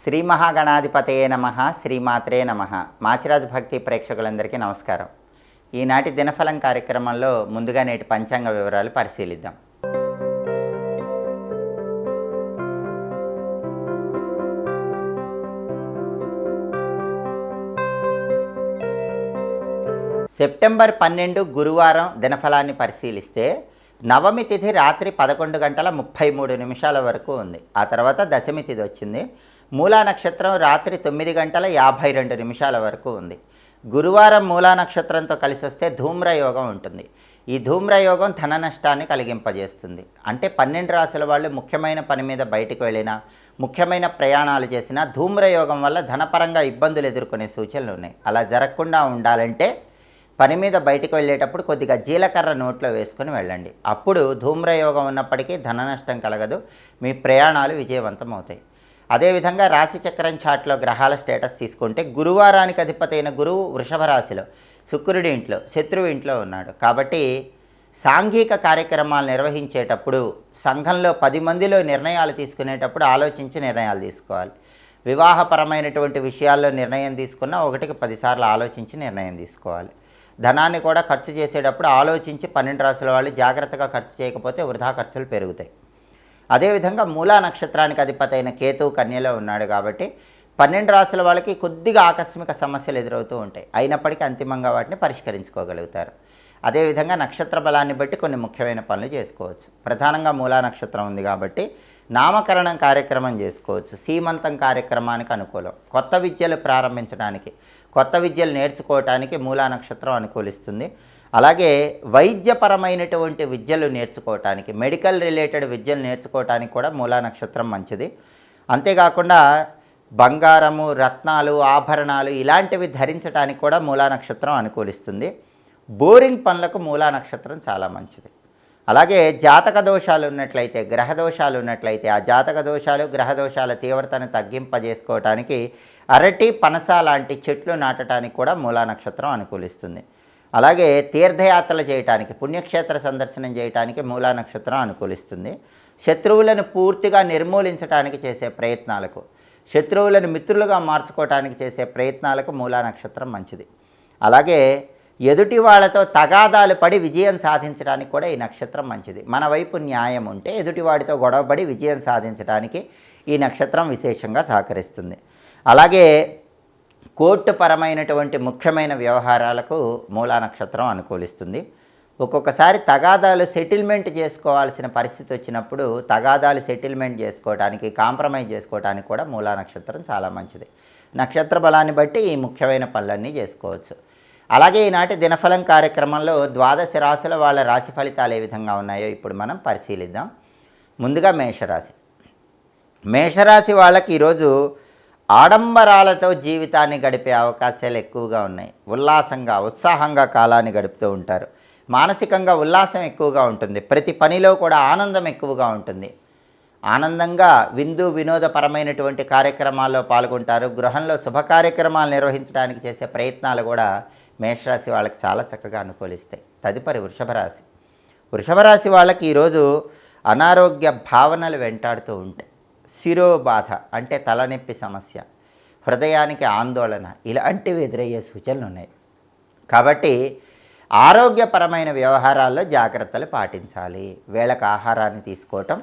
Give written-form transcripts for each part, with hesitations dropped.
శ్రీ మహాగణాధిపతయే నమః, శ్రీమాత్రే నమః. మాచిరాజు భక్తి ప్రేక్షకులందరికీ నమస్కారం. ఈనాటి దినఫలం కార్యక్రమంలో ముందుగా నేటి పంచాంగ వివరాలు పరిశీలిద్దాం. సెప్టెంబర్ 12 గురువారం దినఫలాన్ని పరిశీలిస్తే నవమి తిథి రాత్రి 11 గంటల 33 నిమిషాల వరకు ఉంది. ఆ తర్వాత దశమి తిథి వచ్చింది. మూలా నక్షత్రం రాత్రి 9 గంటల 52 నిమిషాల వరకు ఉంది. గురువారం మూలా నక్షత్రంతో కలిసి వస్తే ధూమ్రయోగం ఉంటుంది. ఈ ధూమ్రయోగం ధన నష్టాన్ని కలిగింపజేస్తుంది. అంటే 12 రాశుల వాళ్ళు ముఖ్యమైన పని మీద బయటకు వెళ్ళినా, ముఖ్యమైన ప్రయాణాలు చేసినా ధూమ్రయోగం వల్ల ధనపరంగా ఇబ్బందులు ఎదుర్కొనే సూచనలు ఉన్నాయి. అలా జరగకుండా ఉండాలంటే పని మీద బయటకు వెళ్ళేటప్పుడు కొద్దిగా జీలకర్ర నోట్లో వేసుకొని వెళ్ళండి. అప్పుడు ధూమ్రయోగం ఉన్నప్పటికీ ధన నష్టం కలగదు, మీ ప్రయాణాలు విజయవంతం అవుతాయి. అదేవిధంగా రాశి చక్రం చాట్లో గ్రహాల స్టేటస్ తీసుకుంటే గురువారానికి అధిపతి అయిన గురువు వృషభ రాశిలో, శుక్రుడి ఇంట్లో, శత్రువు ఇంట్లో ఉన్నాడు. కాబట్టి సాంఘిక కార్యక్రమాలు నిర్వహించేటప్పుడు, సంఘంలో 10 మందిలో నిర్ణయాలు తీసుకునేటప్పుడు ఆలోచించి నిర్ణయాలు తీసుకోవాలి. వివాహపరమైనటువంటి విషయాల్లో నిర్ణయం తీసుకున్నా 1కి 10 సార్లు ఆలోచించి నిర్ణయం తీసుకోవాలి. ధనాన్ని కూడా ఖర్చు చేసేటప్పుడు ఆలోచించి 12 రాశుల వాళ్ళు జాగ్రత్తగా ఖర్చు చేయకపోతే వృధా ఖర్చులు పెరుగుతాయి. అదేవిధంగా మూలా నక్షత్రానికి అధిపతి అయిన కేతువు కన్యలో ఉన్నాడు కాబట్టి 12 రాశుల వాళ్ళకి కొద్దిగా ఆకస్మిక సమస్యలు ఎదురవుతూ ఉంటాయి. అయినప్పటికీ అంతిమంగా వాటిని పరిష్కరించుకోగలుగుతారు. అదేవిధంగా నక్షత్ర బలాన్ని బట్టి కొన్ని ముఖ్యమైన పనులు చేసుకోవచ్చు. ప్రధానంగా మూలా నక్షత్రం ఉంది కాబట్టి నామకరణం కార్యక్రమం చేసుకోవచ్చు. సీమంతం కార్యక్రమానికి అనుకూలం. కొత్త విద్యలు ప్రారంభించడానికి, కొత్త విద్యలు నేర్చుకోవటానికి మూలా నక్షత్రం అనుకూలిస్తుంది. అలాగే వైద్యపరమైనటువంటి విద్యలు నేర్చుకోవటానికి, మెడికల్ రిలేటెడ్ విద్యలు నేర్చుకోవటానికి కూడా మూలా నక్షత్రం మంచిది. అంతేకాకుండా బంగారము, రత్నాలు, ఆభరణాలు ఇలాంటివి ధరించడానికి కూడా మూలా నక్షత్రం అనుకూలిస్తుంది. బోరింగ్ పనులకు మూలా నక్షత్రం చాలా మంచిది. అలాగే జాతక దోషాలు ఉన్నట్లయితే, గ్రహ దోషాలు ఉన్నట్లయితే ఆ జాతక దోషాలు, గ్రహ దోషాల తీవ్రతను తగ్గింపజేసుకోవటానికి అరటి, పనస లాంటి చెట్లు నాటడానికి కూడా మూలా నక్షత్రం అనుకూలిస్తుంది. అలాగే తీర్థయాత్రలు చేయటానికి, పుణ్యక్షేత్ర సందర్శనం చేయటానికి మూలా నక్షత్రం అనుకూలిస్తుంది. శత్రువులను పూర్తిగా నిర్మూలించడానికి చేసే ప్రయత్నాలకు, శత్రువులను మిత్రులుగా మార్చుకోవటానికి చేసే ప్రయత్నాలకు మూలా నక్షత్రం మంచిది. అలాగే ఎదుటి వాళ్ళతో తగాదాలు పడి విజయం సాధించడానికి కూడా ఈ నక్షత్రం మంచిది. మన వైపు న్యాయం ఉంటే ఎదుటివాడితో గొడవపడి విజయం సాధించడానికి ఈ నక్షత్రం విశేషంగా సహకరిస్తుంది. అలాగే కోర్టు పరమైనటువంటి ముఖ్యమైన వ్యవహారాలకు మూలా నక్షత్రం అనుకూలిస్తుంది. ఒక్కొక్కసారి తగాదాలు సెటిల్మెంట్ చేసుకోవాల్సిన పరిస్థితి వచ్చినప్పుడు తగాదాలు సెటిల్మెంట్ చేసుకోవడానికి, కాంప్రమైజ్ చేసుకోవడానికి కూడా మూలా నక్షత్రం చాలా మంచిది. నక్షత్ర బలాన్ని బట్టి ఈ ముఖ్యమైన పనులన్నీ చేసుకోవచ్చు. అలాగే ఈనాటి దినఫలం కార్యక్రమంలో 12 రాశుల వాళ్ళ రాశి ఫలితాలు ఏ విధంగా ఉన్నాయో ఇప్పుడు మనం పరిశీలిద్దాం. ముందుగా మేషరాశి. మేషరాశి వాళ్ళకి ఈరోజు ఆడంబరాలతో జీవితాన్ని గడిపే అవకాశాలు ఎక్కువగా ఉన్నాయి. ఉల్లాసంగా, ఉత్సాహంగా కాలాన్ని గడుపుతూ ఉంటారు. మానసికంగా ఉల్లాసం ఎక్కువగా ఉంటుంది. ప్రతి పనిలో కూడా ఆనందం ఎక్కువగా ఉంటుంది. ఆనందంగా విందు వినోదపరమైనటువంటి కార్యక్రమాల్లో పాల్గొంటారు. గృహంలో శుభ కార్యక్రమాలు నిర్వహించడానికి చేసే ప్రయత్నాలు కూడా మేషరాశి వాళ్ళకి చాలా చక్కగా అనుకూలిస్తాయి. తదుపరి వృషభ రాశి. వృషభ రాశి వాళ్ళకి ఈరోజు అనారోగ్య భావనలు వెంటాడుతూ ఉంటాయి. శిరోబాధ అంటే తలనొప్పి సమస్య, హృదయానికి ఆందోళన ఇలాంటివి ఎదురయ్యే సూచనలు ఉన్నాయి. కాబట్టి ఆరోగ్యపరమైన వ్యవహారాల్లో జాగ్రత్తలు పాటించాలి. వేళకు ఆహారాన్ని తీసుకోవటం,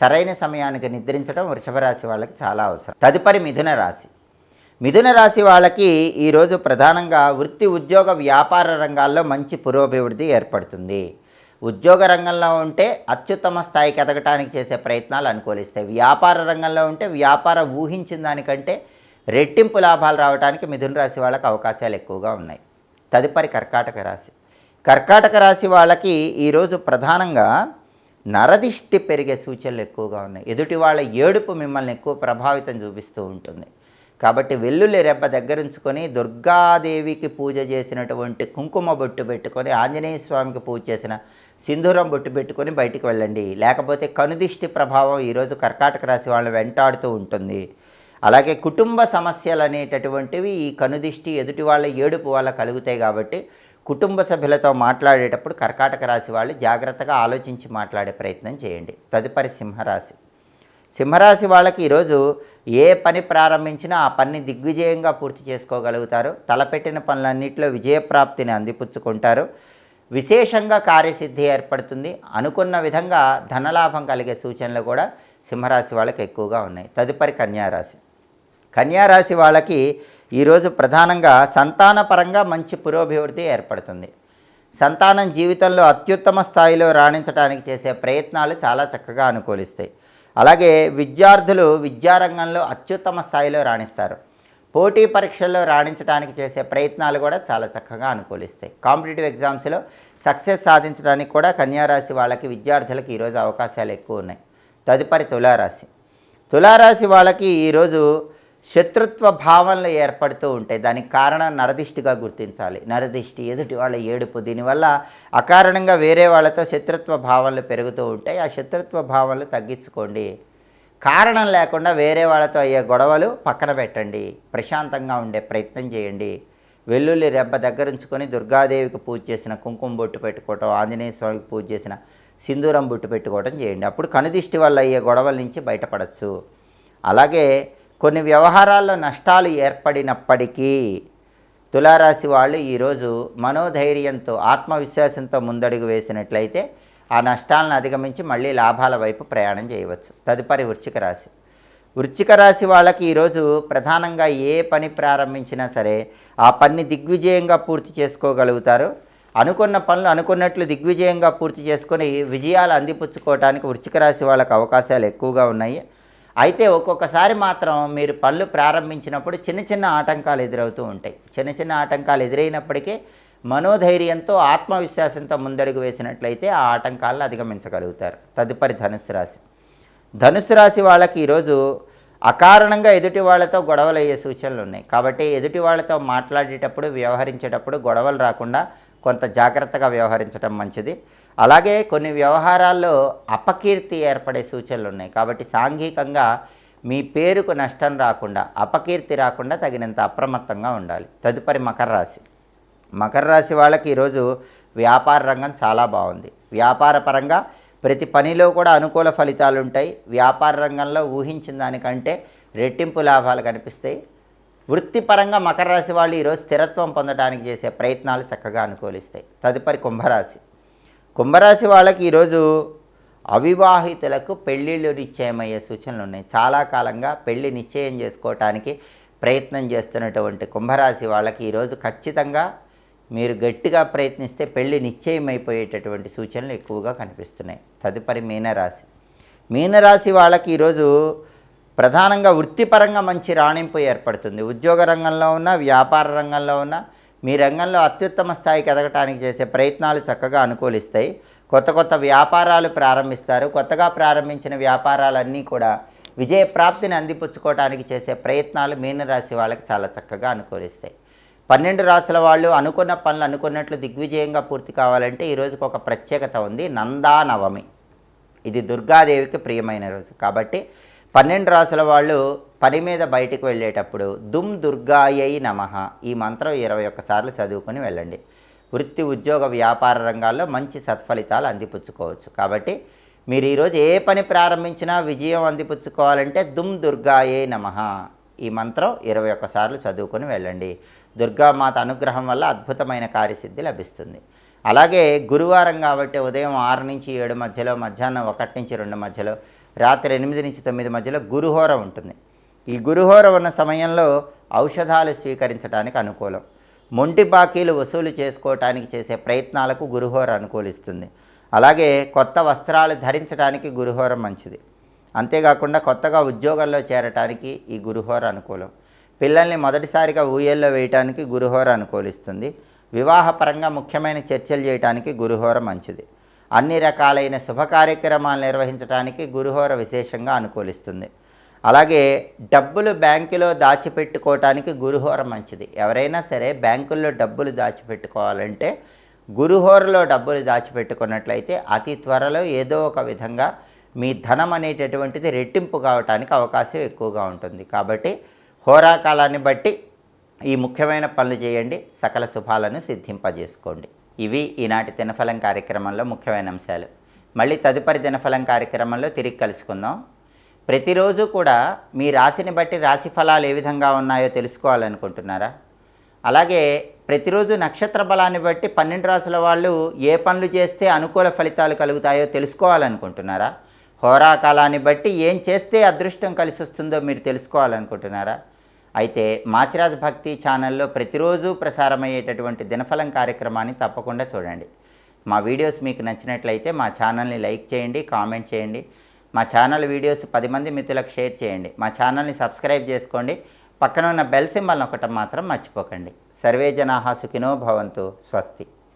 సరైన సమయానికి నిద్రించడం వృషభ రాశి వాళ్ళకి చాలా అవసరం. తదుపరి మిథున రాశి. మిథున రాశి వాళ్ళకి ఈరోజు ప్రధానంగా వృత్తి, ఉద్యోగ, వ్యాపార రంగాల్లో మంచి పురోభివృద్ధి ఏర్పడుతుంది. ఉద్యోగ రంగంలో ఉంటే అత్యుత్తమ స్థాయికి ఎదగటానికి చేసే ప్రయత్నాలు అనుకూలిస్తాయి. వ్యాపార రంగంలో ఉంటే వ్యాపారం ఊహించిన దానికంటే రెట్టింపు లాభాలు రావడానికి మిథున రాశి వాళ్ళకి అవకాశాలు ఎక్కువగా ఉన్నాయి. తదుపరి కర్కాటక రాశి. కర్కాటక రాశి వాళ్ళకి ఈరోజు ప్రధానంగా నరదిష్టి పెరిగే సూచనలు ఎక్కువగా ఉన్నాయి. ఎదుటి వాళ్ళ ఏడుపు మిమ్మల్ని ఎక్కువ ప్రభావితం చూపిస్తూ ఉంటుంది. కాబట్టి వెల్లుల్లి రెబ్బ దగ్గరుంచుకొని దుర్గాదేవికి పూజ చేసినటువంటి కుంకుమ బొట్టు పెట్టుకొని, ఆంజనేయ స్వామికి పూజ చేసిన సింధూరం బొట్టు పెట్టుకొని బయటికి వెళ్ళండి. లేకపోతే కనుదిష్టి ప్రభావం ఈరోజు కర్కాటక రాశి వాళ్ళని వెంటాడుతూ ఉంటుంది. అలాగే కుటుంబ సమస్యలు అనేటటువంటివి ఈ కనుదిష్టి, ఎదుటి వాళ్ళ ఏడుపు వల్ల కలుగుతాయి. కాబట్టి కుటుంబ సభ్యులతో మాట్లాడేటప్పుడు కర్కాటక రాశి వాళ్ళు జాగ్రత్తగా ఆలోచించి మాట్లాడే ప్రయత్నం చేయండి. తదుపరి సింహరాశి. సింహరాశి వాళ్ళకి ఈరోజు ఏ పని ప్రారంభించినా ఆ పని దిగ్విజయంగా పూర్తి చేసుకోగలుగుతారు. తలపెట్టిన పనులన్నింటిలో విజయప్రాప్తిని అందిపుచ్చుకుంటారు. విశేషంగా కార్యసిద్ధి ఏర్పడుతుంది. అనుకున్న విధంగా ధనలాభం కలిగే సూచనలు కూడా సింహరాశి వాళ్ళకి ఎక్కువగా ఉన్నాయి. తదుపరి కన్యారాశి. కన్యారాశి వాళ్ళకి ఈరోజు ప్రధానంగా సంతానపరంగా మంచి పురోభివృద్ధి ఏర్పడుతుంది. సంతానం జీవితంలో అత్యుత్తమ స్థాయిలో రాణించడానికి చేసే ప్రయత్నాలు చాలా చక్కగా అనుకూలిస్తాయి. అలాగే విద్యార్థులు విద్యారంగంలో అత్యుత్తమ స్థాయిలో రాణిస్తారు. పోటీ పరీక్షల్లో రాణించడానికి చేసే ప్రయత్నాలు కూడా చాలా చక్కగా అనుకూలిస్తాయి. కాంపిటేటివ్ ఎగ్జామ్స్లో సక్సెస్ సాధించడానికి కూడా కన్యారాశి వాళ్ళకి విద్యార్థులకు ఈరోజు అవకాశాలు ఎక్కువ ఉన్నాయి. తదుపరి తులారాశి. తులారాశి వాళ్ళకి ఈరోజు శత్రుత్వ భావనలు ఏర్పడుతూ ఉంటాయి. దానికి కారణం నరదిష్టిగా గుర్తించాలి. నరదిష్టి, ఎదుటి వాళ్ళ ఏడుపు, దీనివల్ల అకారణంగా వేరే వాళ్ళతో శత్రుత్వ భావనలు పెరుగుతూ ఉంటాయి. ఆ శత్రుత్వ భావనలు తగ్గించుకోండి. కారణం లేకుండా వేరే వాళ్ళతో అయ్యే గొడవలు పక్కన పెట్టండి. ప్రశాంతంగా ఉండే ప్రయత్నం చేయండి. వెల్లుల్లి రెబ్బ దగ్గర ఉంచుకొని దుర్గాదేవికి పూజ చేసిన కుంకుమ బొట్టు పెట్టుకోవటం, ఆంజనేయ స్వామికి పూజ చేసిన సింధూరం బొట్టు పెట్టుకోవడం చేయండి. అప్పుడు కనుదిష్టి వల్ల అయ్యే గొడవల నుంచి బయటపడవచ్చు. అలాగే కొన్ని వ్యవహారాల్లో నష్టాలు ఏర్పడినప్పటికీ తులారాశి వాళ్ళు ఈరోజు మనోధైర్యంతో ఆత్మవిశ్వాసంతో ముందడుగు వేసినట్లయితే ఆ నష్టాలను అధిగమించి మళ్ళీ లాభాల వైపు ప్రయాణం చేయవచ్చు. తదుపరి వృశ్చిక రాశి. వృశ్చిక రాశి వాళ్ళకి ఈరోజు ప్రధానంగా ఏ పని ప్రారంభించినా సరే ఆ పని దిగ్విజయంగా పూర్తి చేసుకోగలుగుతారు. అనుకున్న పనులు అనుకున్నట్లు దిగ్విజయంగా పూర్తి చేసుకొని విజయాలు అందిపుచ్చుకోవడానికి వృశ్చిక రాశి వాళ్ళకి అవకాశాలు ఎక్కువగా ఉన్నాయి. అయితే ఒక్కొక్కసారి మాత్రం మీరు పనులు ప్రారంభించినప్పుడు చిన్న చిన్న ఆటంకాలు ఎదురవుతూ ఉంటాయి. చిన్న చిన్న ఆటంకాలు ఎదురైనప్పటికీ మనోధైర్యంతో ఆత్మవిశ్వాసంతో ముందడుగు వేసినట్లయితే ఆ ఆటంకాలను అధిగమించగలుగుతారు. తదుపరి ధనుస్సు రాశి. ధనుస్సు రాశి వాళ్ళకి ఈరోజు అకారణంగా ఎదుటి వాళ్ళతో గొడవలు అయ్యే సూచనలు ఉన్నాయి. కాబట్టి ఎదుటి వాళ్ళతో మాట్లాడేటప్పుడు వ్యవహరించేటప్పుడు గొడవలు రాకుండా కొంత జాగ్రత్తగా వ్యవహరించడం మంచిది. అలాగే కొన్ని వ్యవహారాల్లో అపకీర్తి ఏర్పడే సూచనలు ఉన్నాయి. కాబట్టి సాంఘికంగా మీ పేరుకు నష్టం రాకుండా, అపకీర్తి రాకుండా తగినంత అప్రమత్తంగా ఉండాలి. తదుపరి మకర రాశి. మకర రాశి వాళ్ళకి ఈరోజు వ్యాపార రంగం చాలా బాగుంది. వ్యాపార పరంగా ప్రతి పనిలో కూడా అనుకూల ఫలితాలు ఉంటాయి. వ్యాపార రంగంలో ఊహించిన దానికంటే రెట్టింపు లాభాలు కనిపిస్తాయి. వృత్తిపరంగా మకర రాశి వాళ్ళు ఈరోజు స్థిరత్వం పొందడానికి చేసే ప్రయత్నాలు చక్కగా అనుకూలిస్తాయి. తదుపరి కుంభరాశి. కుంభరాశి వాళ్ళకి ఈరోజు అవివాహితులకు పెళ్ళిళ్ళు నిశ్చయమయ్యే సూచనలు ఉన్నాయి. చాలా కాలంగా పెళ్ళి నిశ్చయం చేసుకోవటానికి ప్రయత్నం చేస్తున్నటువంటి కుంభరాశి వాళ్ళకి ఈరోజు ఖచ్చితంగా మీరు గట్టిగా ప్రయత్నిస్తే పెళ్ళి నిశ్చయమైపోయేటటువంటి సూచనలు ఎక్కువగా కనిపిస్తున్నాయి. తదుపరి మీనరాశి. మీనరాశి వాళ్ళకి ఈరోజు ప్రధానంగా వృత్తిపరంగా మంచి రాణింపు ఏర్పడుతుంది. ఉద్యోగ రంగంలో ఉన్న, వ్యాపార రంగంలో ఉన్న మీ రంగంలో అత్యుత్తమ స్థాయికి ఎదగటానికి చేసే ప్రయత్నాలు చక్కగా అనుకూలిస్తాయి. కొత్త కొత్త వ్యాపారాలు ప్రారంభిస్తారు. కొత్తగా ప్రారంభించిన వ్యాపారాలన్నీ కూడా విజయప్రాప్తిని అందిపుచ్చుకోవడానికి చేసే ప్రయత్నాలు మీనరాశి వాళ్ళకి చాలా చక్కగా అనుకూలిస్తాయి. 12 రాశుల వాళ్ళు అనుకున్న పనులు అనుకున్నట్లు దిగ్విజయంగా పూర్తి కావాలంటే ఈరోజుకి ఒక ప్రత్యేకత ఉంది. నందా నవమి. ఇది దుర్గాదేవికి ప్రియమైన రోజు. కాబట్టి 12 రాశుల వాళ్ళు పని మీద బయటికి వెళ్ళేటప్పుడు దుమ్ దుర్గాయై నమః ఈ మంత్రం 21 సార్లు చదువుకొని వెళ్ళండి. వృత్తి, ఉద్యోగ, వ్యాపార రంగాల్లో మంచి సత్ఫలితాలు అందిపుచ్చుకోవచ్చు. కాబట్టి మీరు ఈరోజు ఏ పని ప్రారంభించినా విజయం అందిపుచ్చుకోవాలంటే దుమ్ దుర్గాయై నమః ఈ మంత్రం 21 సార్లు చదువుకొని వెళ్ళండి. దుర్గామాత అనుగ్రహం వల్ల అద్భుతమైన కార్యసిద్ధి లభిస్తుంది. అలాగే గురువారం కాబట్టి ఉదయం 6 నుంచి 7 మధ్యలో, మధ్యాహ్నం 1 నుంచి 2 మధ్యలో, రాత్రి 8 నుంచి 9 మధ్యలో గురుహోర ఉంటుంది. ఈ గురుహోర ఉన్న సమయంలో ఔషధాలు స్వీకరించడానికి అనుకూలం. మొంటి బాకీలు వసూలు చేసుకోవటానికి చేసే ప్రయత్నాలకు గురుహోర అనుకూలిస్తుంది. అలాగే కొత్త వస్త్రాలు ధరించడానికి గురుహోర మంచిది. అంతేకాకుండా కొత్తగా ఉద్యోగంలో చేరటానికి ఈ గురుహోర అనుకూలం. పిల్లల్ని మొదటిసారిగా ఊయల్లో వేయటానికి గురుహోర అనుకూలిస్తుంది. వివాహపరంగా ముఖ్యమైన చర్చలు చేయడానికి గురుహోర మంచిది. అన్ని రకాలైన శుభ కార్యక్రమాలు నిర్వహించడానికి గురుహోర విశేషంగా అనుకూలిస్తుంది. అలాగే డబ్బులు బ్యాంకులో దాచిపెట్టుకోవటానికి గురుహోర మంచిది. ఎవరైనా సరే బ్యాంకుల్లో డబ్బులు దాచిపెట్టుకోవాలంటే గురుహోరలో డబ్బులు దాచిపెట్టుకున్నట్లయితే అతి త్వరలో ఏదో ఒక విధంగా మీ ధనం అనేటటువంటిది రెట్టింపు కావటానికి అవకాశం ఎక్కువగా ఉంటుంది. కాబట్టి హోరాకాలాన్ని బట్టి ఈ ముఖ్యమైన పనులు చేయండి. సకల శుభాలను సిద్ధింపజేసుకోండి. ఇవి ఈనాటి దినఫలం కార్యక్రమంలో ముఖ్యమైన అంశాలు. మళ్ళీ తదుపరి దినఫలం కార్యక్రమంలో తిరిగి కలుసుకుందాం. ప్రతిరోజు కూడా మీ రాశిని బట్టి రాశి ఫలాలు ఏ విధంగా ఉన్నాయో తెలుసుకోవాలనుకుంటున్నారా? అలాగే ప్రతిరోజు నక్షత్ర బలాన్ని బట్టి 12 రాసుల వాళ్ళు ఏ పనులు చేస్తే అనుకూల ఫలితాలు కలుగుతాయో తెలుసుకోవాలనుకుంటున్నారా? హోరాకాలాన్ని బట్టి ఏం చేస్తే అదృష్టం కలిసి వస్తుందో మీరు తెలుసుకోవాలనుకుంటున్నారా? అయితే మాచిరాజ్ భక్తి ఛానల్లో ప్రతిరోజు ప్రసారమయ్యేటటువంటి దినఫలం కార్యక్రమాన్ని తప్పకుండా చూడండి. మా వీడియోస్ మీకు నచ్చినట్లయితే మా ఛానల్ని లైక్ చేయండి, కామెంట్ చేయండి. మా ఛానల్ వీడియోస్ 10 మంది మిత్రులకు షేర్ చేయండి. మా ఛానల్ని సబ్స్క్రైబ్ చేసుకోండి. పక్కన ఉన్న బెల్ సింబల్ నొక్కటం మాత్రం మర్చిపోకండి. సర్వే జనాః సుఖినో భవంతు. స్వస్తి.